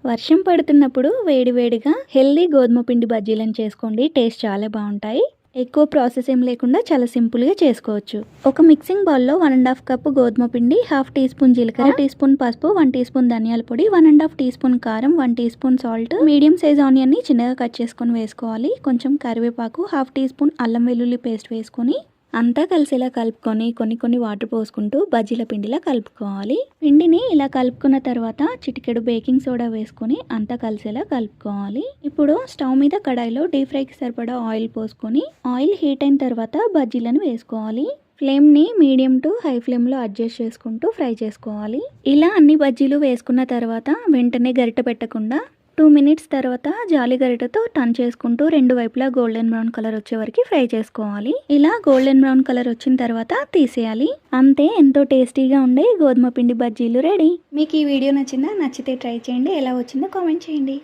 వర్షం పడుతున్నప్పుడు వేడివేడిగా హెల్దీ గోధుమ పిండి బజ్జీలను చేసుకోండి. టేస్ట్ చాలా బాగుంటాయి. ఎక్కువ ప్రాసెస్ ఏం లేకుండా చాలా సింపుల్గా చేసుకోవచ్చు. ఒక మిక్సింగ్ బౌల్లో 1.5 కప్పు గోధుమ పిండి, 1/2 టీ స్పూన్ జీలకర్ర, 1 టీ స్పూన్ పసుపు, 1 టీ స్పూన్ ధనియాల పొడి, 1.5 టీ స్పూన్ కారం, 1 teaspoon salt, medium size onion ని చిన్నగా కట్ చేసుకొని వేసుకోవాలి. కొంచెం కరివేపాకు, 1/2 టీ స్పూన్ అల్లం వెల్లుల్లి పేస్ట్ వేసుకొని అంతా కలిసేలా కలుపుకొని కొన్ని వాటర్ పోసుకుంటూ బజ్జీల పిండిలా కలుపుకోవాలి. పిండిని ఇలా కలుపుకున్న తర్వాత చిటికెడు బేకింగ్ సోడా వేసుకొని అంతా కలిసేలా కలుపుకోవాలి. ఇప్పుడు స్టవ్ మీద కడాయిలో డీప్ ఫ్రైకి సరిపడా ఆయిల్ పోసుకొని ఆయిల్ హీట్ అయిన తర్వాత బజ్జీలను వేసుకోవాలి. ఫ్లేమ్ని మీడియం టు హై ఫ్లేమ్లో అడ్జస్ట్ చేసుకుంటూ ఫ్రై చేసుకోవాలి. ఇలా అన్ని బజ్జీలు వేసుకున్న తర్వాత వెంటనే గరిటె పెట్టకుండా 2 మినిట్స్ తర్వాత జాలి గరిటెతో టర్న్ చేసుకుంటూ రెండు వైపులా గోల్డెన్ బ్రౌన్ కలర్ వచ్చే వరకు ఫ్రై చేసుకోవాలి. ఇలా గోల్డెన్ బ్రౌన్ కలర్ వచ్చిన తర్వాత తీసేయాలి. అంతే, ఎంతో టేస్టీగా ఉండే గోధుమ పిండి బజ్జీలు రెడీ. మీకు ఈ వీడియో నచ్చితే ట్రై చేయండి. ఎలా వచ్చిందో కామెంట్ చేయండి.